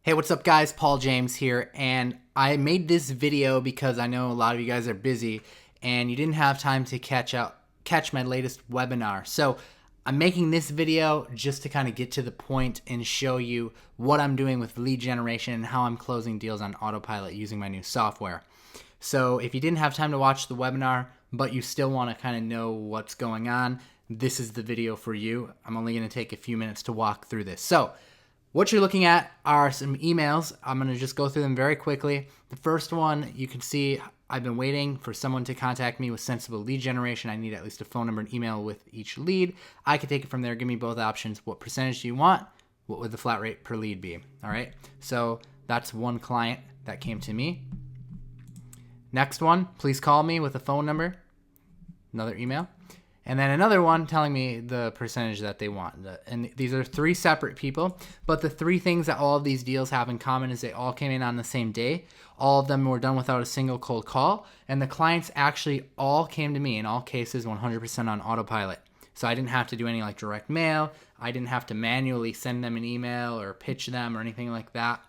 Hey, what's up guys? Paul James here, and I made this video because I know a lot of you guys are busy and you didn't have time to catch my latest webinar. So I'm making this video just to kind of get to the point and show you what I'm doing with lead generation and how I'm closing deals on autopilot using my new software. So if you didn't have time to watch the webinar, but you still want to kind of know what's going on, this is the video for you. I'm only going to take a few minutes to walk through this. So what you're looking at are some emails. I'm going to just go through them very quickly. The first one, you can see I've been waiting for someone to contact me with sensible lead generation. I need at least a phone number and email with each lead. I can take it from there. Give me both options. What percentage do you want? What would the flat rate per lead be? All right. So that's one client that came to me. Next one, please call me with a phone number. Another email. And then another one telling me the percentage that they want. And these are three separate people, but the three things that all of these deals have in common is they all came in on the same day. All of them were done without a single cold call, and the clients actually all came to me, in all cases 100% on autopilot. So I didn't have to do any like direct mail. I didn't have to manually send them an email or pitch them or anything like that.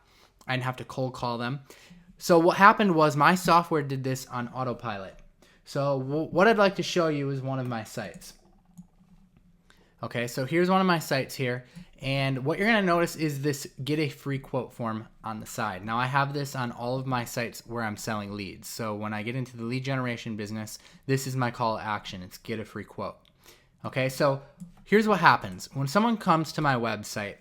I didn't have to cold call them. So what happened was my software did this on autopilot. So what I'd like to show you is one of my sites. Okay, so here's one of my sites here. And what you're going to notice is this get a free quote form on the side. Now I have this on all of my sites where I'm selling leads. So when I get into the lead generation business, this is my call to action. It's get a free quote. Okay, so here's what happens. When someone comes to my website,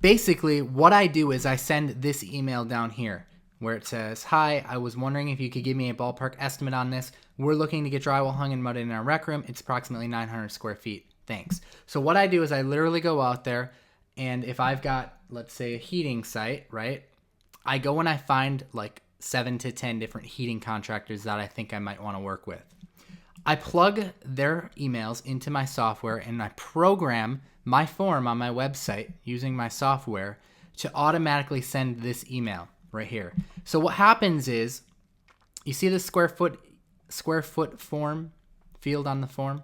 basically what I do is I send this email down here where it says, "Hi, I was wondering if you could give me a ballpark estimate on this. We're looking to get drywall hung and mudded in our rec room. It's approximately 900 square feet. Thanks." So what I do is I literally go out there, and if I've got, let's say, a heating site, right? I go and I find like 7 to 10 different heating contractors that I think I might want to work with. I plug their emails into my software and I program my form on my website using my software to automatically send this email right here. So what happens is, you see the square foot form field on the form?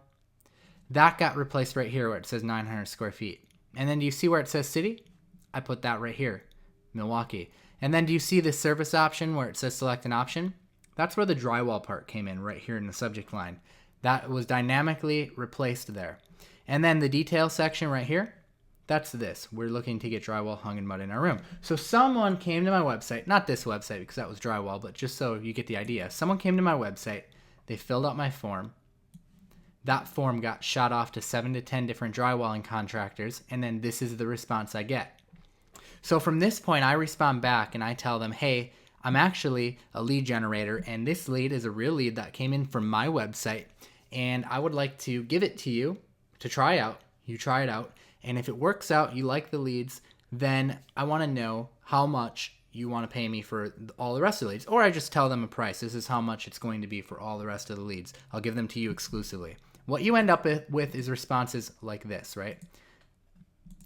That got replaced right here where it says 900 square feet. And then do you see where it says city? I put that right here, Milwaukee. And then do you see the service option where it says select an option? That's where the drywall part came in right here in the subject line. That was dynamically replaced there. And then the detail section right here, that's this. We're looking to get drywall hung and mud in our room. So someone came to my website, not this website because that was drywall, but just so you get the idea. Someone came to my website, they filled out my form. That form got shot off to 7 to 10 different drywalling contractors, and then this is the response I get. So from this point, I respond back and I tell them, hey, I'm actually a lead generator, and this lead is a real lead that came in from my website, and I would like to give it to you to try out. You try it out. And if it works out, you like the leads, then I want to know how much you want to pay me for all the rest of the leads. Or I just tell them a price. This is how much it's going to be for all the rest of the leads. I'll give them to you exclusively. What you end up with is responses like this, right?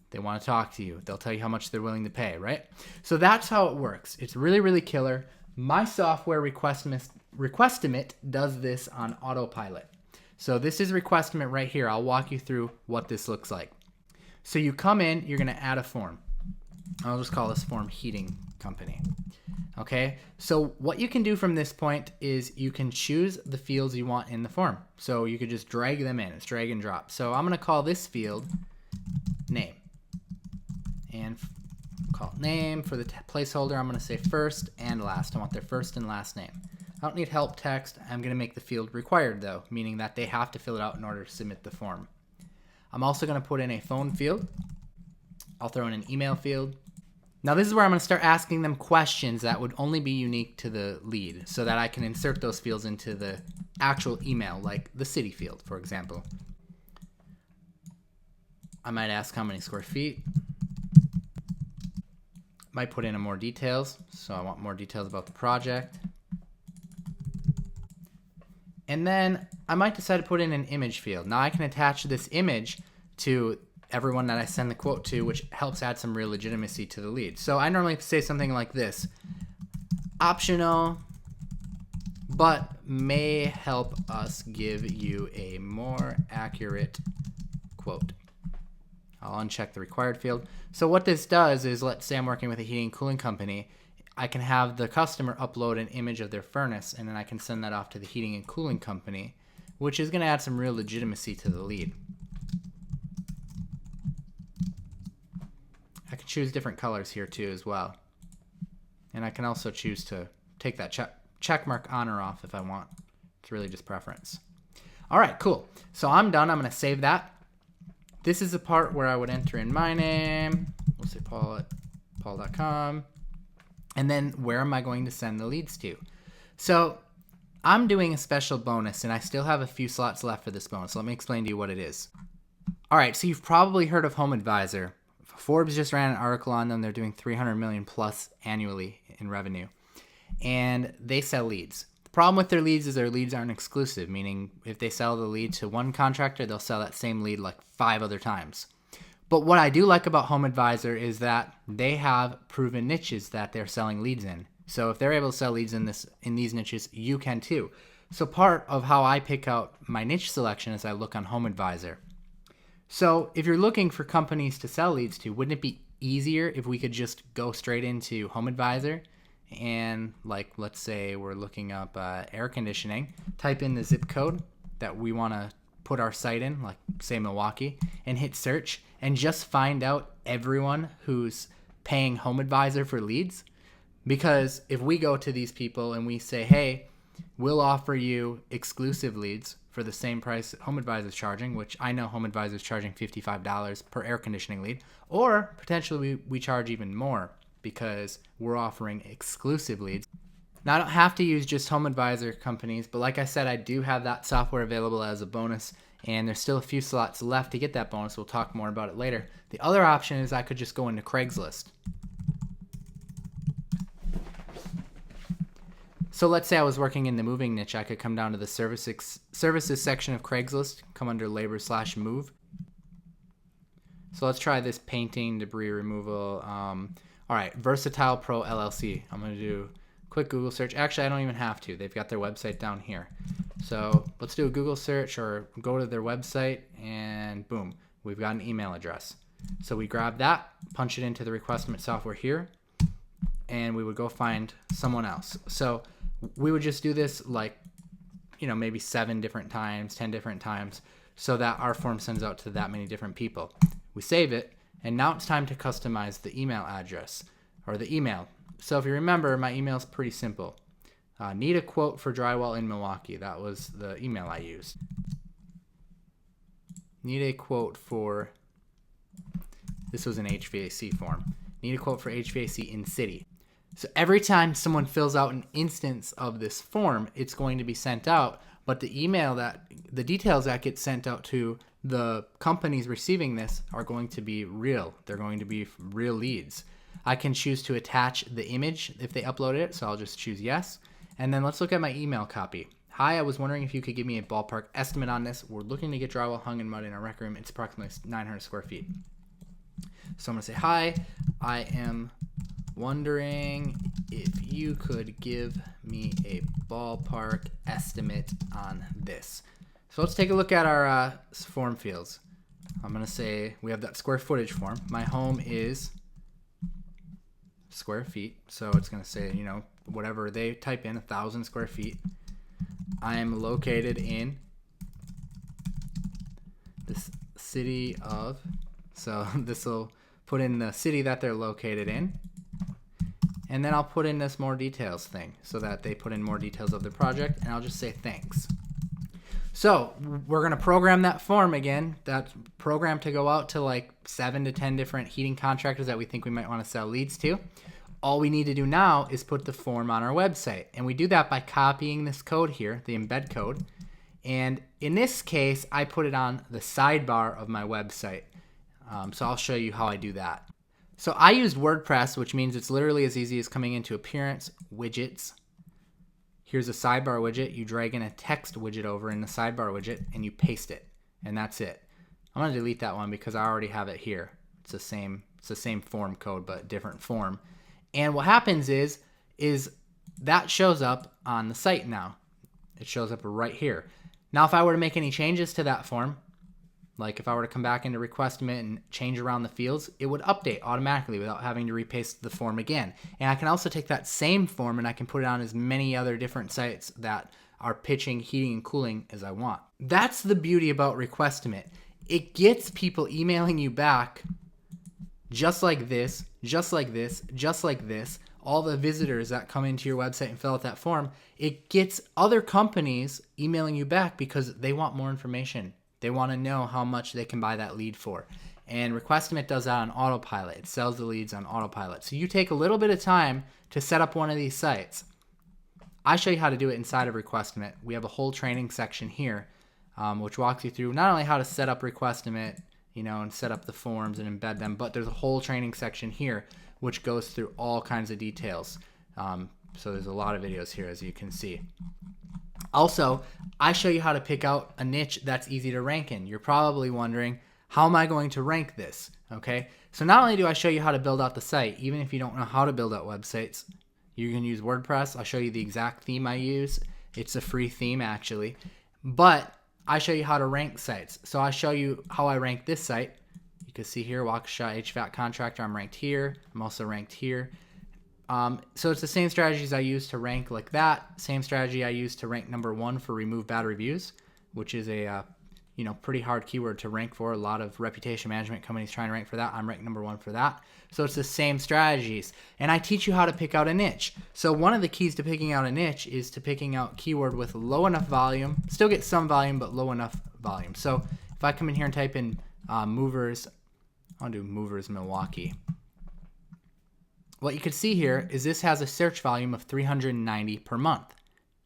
They want to talk to you. They'll tell you how much they're willing to pay, right? So that's how it works. It's really, really killer. My software, Requestimate, does this on autopilot. So this is Requestimate right here. I'll walk you through what this looks like. So you come in, you're going to add a form. I'll just call this form heating company. Okay, so what you can do from this point is you can choose the fields you want in the form. So you could just drag them in. It's drag and drop. So I'm going to call this field name. And call it name. For the placeholder, I'm going to say first and last. I want their first and last name. I don't need help text. I'm going to make the field required though, meaning that they have to fill it out in order to submit the form. I'm also going to put in a phone field. I'll throw in an email field. Now this is where I'm going to start asking them questions that would only be unique to the lead so that I can insert those fields into the actual email, like the city field, for example. I might ask how many square feet. Might put in more details, so I want more details about the project. And then I might decide to put in an image field. Now I can attach this image to everyone that I send the quote to, which helps add some real legitimacy to the lead. So I normally say something like this: optional, but may help us give you a more accurate quote. I'll uncheck the required field. So what this does is, let's say I'm working with a heating and cooling company. I can have the customer upload an image of their furnace, and then I can send that off to the heating and cooling company, which is going to add some real legitimacy to the lead. I can choose different colors here too as well. And I can also choose to take that check mark on or off if I want. It's really just preference. All right, cool. So I'm done. I'm going to save that. This is the part where I would enter in my name. We'll say Paul at paul.com. And then where am I going to send the leads to? So I'm doing a special bonus, and I still have a few slots left for this bonus. So let me explain to you what it is. All right, so you've probably heard of Home Advisor. Forbes just ran an article on them. They're doing 300 million plus annually in revenue, and they sell leads. The problem with their leads is their leads aren't exclusive, meaning if they sell the lead to one contractor, they'll sell that same lead like 5 other times. But what I do like about Home Advisor is that they have proven niches that they're selling leads in. So if they're able to sell leads in these niches, you can too. So part of how I pick out my niche selection is I look on Home Advisor. So if you're looking for companies to sell leads to, wouldn't it be easier if we could just go straight into Home Advisor and, like, let's say we're looking up air conditioning, type in the zip code that we want to put our site in, like say Milwaukee, and hit search, and just find out everyone who's paying Home Advisor for leads? Because if we go to these people and we say, hey, we'll offer you exclusive leads for the same price Home Advisor is charging, which I know Home Advisor is charging $55 per air conditioning lead, or potentially we charge even more because we're offering exclusive leads. Now, I don't have to use just Home Advisor companies, but like I said, I do have that software available as a bonus, and there's still a few slots left to get that bonus. We'll talk more about it later. The other option is I could just go into Craigslist. So let's say I was working in the moving niche. I could come down to the services section of Craigslist, come under labor/move. So let's try this painting, debris removal. All right, Versatile Pro LLC. I'm going to do a quick Google search. Actually, I don't even have to. They've got their website down here. So let's do a Google search or go to their website, and boom, we've got an email address. So we grab that, punch it into the requestment software here, and we would go find someone else. So we would just do this like, maybe 7 different times, 10 different times, so that our form sends out to that many different people. We save it, and now it's time to customize the email address or the email. So if you remember, my email is pretty simple. Need a quote for drywall in Milwaukee. That was the email I used. Need a quote for, this was an HVAC form. Need a quote for HVAC in city. So every time someone fills out an instance of this form, it's going to be sent out, but the details that get sent out to the companies receiving this are going to be real. They're going to be real leads. I can choose to attach the image if they upload it, so I'll just choose yes. And then let's look at my email copy. Hi, I was wondering if you could give me a ballpark estimate on this. We're looking to get drywall hung in mud in our rec room. It's approximately 900 square feet. So I'm going to say, hi, I am wondering if you could give me a ballpark estimate on this. So let's take a look at our form fields. I'm going to say we have that square footage form. My home is square feet. So it's going to say, whatever they type in, 1,000 square feet. I am located in this city of, so this will put in the city that they're located in. And then I'll put in this more details thing so that they put in more details of the project, and I'll just say thanks. So we're going to program that form again, that program to go out to like 7 to 10 different heating contractors that we think we might want to sell leads to. All we need to do now is put the form on our website. And we do that by copying this code here, the embed code. And in this case, I put it on the sidebar of my website. So I'll show you how I do that. So I used WordPress, which means it's literally as easy as coming into Appearance, Widgets. Here's a sidebar widget. You drag in a text widget over in the sidebar widget, and you paste it. And that's it. I'm going to delete that one because I already have it here. It's the same form code, but different form. And what happens is that shows up on the site now. It shows up right here. Now, if I were to make any changes to that form, like if I were to come back into Requestimate and change around the fields, it would update automatically without having to repaste the form again. And I can also take that same form and I can put it on as many other different sites that are pitching, heating, and cooling as I want. That's the beauty about Requestimate. It gets people emailing you back just like this, just like this, just like this. All the visitors that come into your website and fill out that form, it gets other companies emailing you back because they want more information. They want to know how much they can buy that lead for. And Requestimate does that on autopilot. It sells the leads on autopilot. So you take a little bit of time to set up one of these sites. I show you how to do it inside of Requestimate. We have a whole training section here, which walks you through not only how to set up Requestimate, and set up the forms and embed them, but there's a whole training section here which goes through all kinds of details. So there's a lot of videos here, as you can see. Also, I show you how to pick out a niche that's easy to rank in. You're probably wondering, how am I going to rank this? Okay, so not only do I show you how to build out the site, even if you don't know how to build out websites, you can use WordPress. I'll show you the exact theme I use. It's a free theme, actually. But I show you how to rank sites. So I show you how I rank this site. You can see here, Waukesha HVAC Contractor, I'm ranked here. I'm also ranked here. So it's the same strategies I use to rank like that. Same strategy I use to rank #1 for remove bad reviews, which is a pretty hard keyword to rank for. A lot of reputation management companies trying to rank for that. I'm ranked #1 for that. So it's the same strategies. And I teach you how to pick out a niche. So one of the keys to picking out a niche is to picking out keyword with low enough volume, still get some volume, but low enough volume. So if I come in here and type in movers, I'll do movers Milwaukee. What you can see here is this has a search volume of 390 per month. Do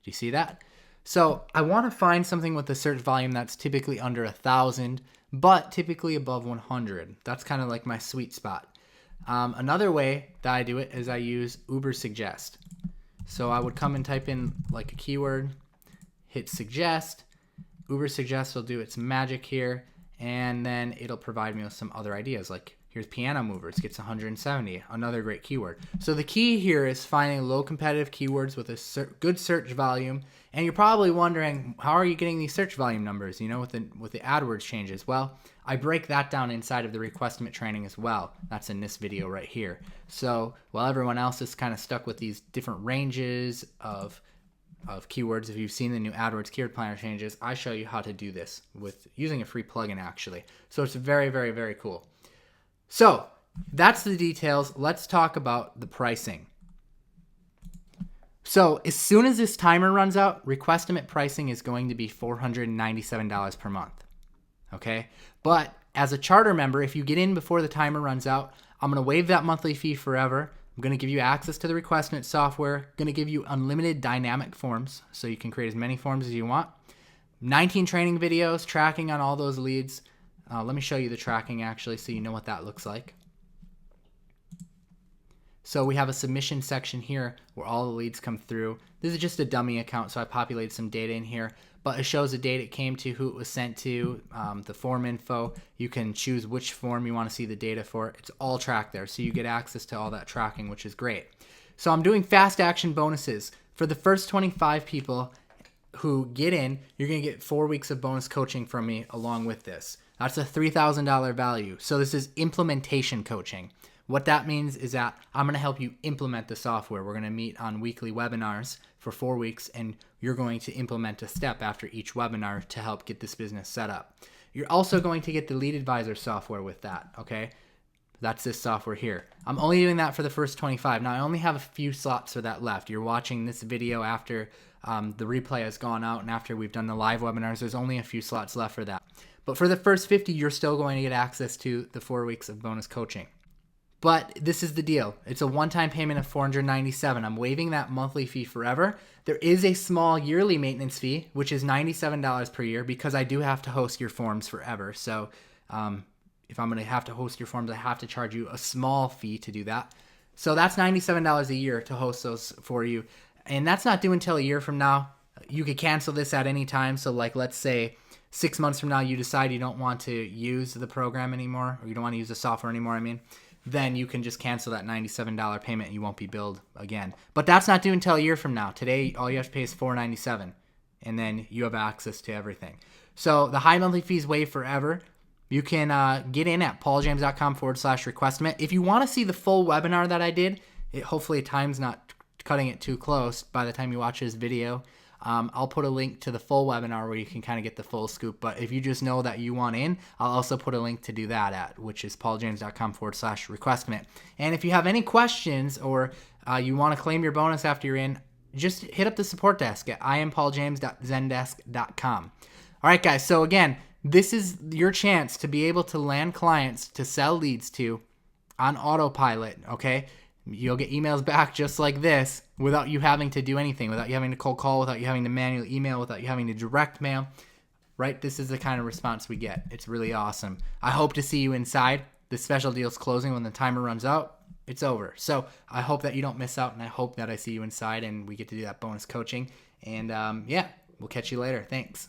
you see that? So I want to find something with a search volume that's typically under 1,000, but typically above 100. That's kind of like my sweet spot. Another way that I do it is I use Uber Suggest. So I would come and type in like a keyword, hit suggest. Uber Suggest will do its magic here, and then it'll provide me with some other ideas, like here's piano movers, gets 170, another great keyword. So the key here is finding low competitive keywords with a good search volume. And you're probably wondering, how are you getting these search volume numbers, with the AdWords changes? Well, I break that down inside of the Requestimate training as well. That's in this video right here. So while everyone else is kind of stuck with these different ranges of keywords, if you've seen the new AdWords keyword planner changes, I show you how to do this with using a free plugin actually. So it's very, very, very cool. So that's the details. Let's talk about the pricing. So as soon as this timer runs out, Requestimate pricing is going to be $497 per month. Okay? But as a charter member, if you get in before the timer runs out, I'm going to waive that monthly fee forever. I'm going to give you access to the Requestimate software. I'm going to give you unlimited dynamic forms so you can create as many forms as you want. 19 training videos tracking on all those leads. Let me show you the tracking actually so you know what that looks like. So we have a submission section here where all the leads come through. This is just a dummy account, so I populated some data in here, but it shows the date it came to, who it was sent to, the form info. You can choose which form you want to see the data for. It's all tracked there, so you get access to all that tracking, which is great. So I'm doing fast action bonuses. For the first 25 people who get in, you're going to get 4 weeks of bonus coaching from me along with this. That's a $3,000 value. So this is implementation coaching. What that means is that I'm going to help you implement the software. We're going to meet on weekly webinars for 4 weeks, and you're going to implement a step after each webinar to help get this business set up. You're also going to get the Lead Advisor software with that, okay? That's this software here. I'm only doing that for the first 25. Now, I only have a few slots for that left. You're watching this video after the replay has gone out and after we've done the live webinars. There's only a few slots left for that. But for the first 50, you're still going to get access to the 4 weeks of bonus coaching. But this is the deal. It's a one-time payment of $497. I'm waiving that monthly fee forever. There is a small yearly maintenance fee, which is $97 per year, because I do have to host your forms forever. So if I'm going to have to host your forms, I have to charge you a small fee to do that. So that's $97 a year to host those for you. And that's not due until a year from now. You could cancel this at any time. So like, let's say 6 months from now, you decide you don't want to use the program anymore, or you don't want to use the software anymore, then you can just cancel that $97 payment and you won't be billed again. But that's not due until a year from now. Today, all you have to pay is $497, and then you have access to everything. So the high monthly fees waive forever. you can get in at pauljames.com/requestment. If you want to see the full webinar that I did, hopefully time's not cutting it too close by the time you watch this video. I'll put a link to the full webinar where you can kind of get the full scoop. But if you just know that you want in, I'll also put a link to do that at, which is pauljames.com/requestment. And if you have any questions or you want to claim your bonus after you're in, just hit up the support desk at iampauljames.zendesk.com. All right, guys. So again, this is your chance to be able to land clients to sell leads to on autopilot, okay? You'll get emails back just like this without you having to do anything, without you having to cold call, without you having to manually email, without you having to direct mail, right? This is the kind of response we get. It's really awesome. I hope to see you inside. The special deal's closing. When the timer runs out, it's over. So I hope that you don't miss out, and I hope that I see you inside and we get to do that bonus coaching. And yeah, we'll catch you later. Thanks.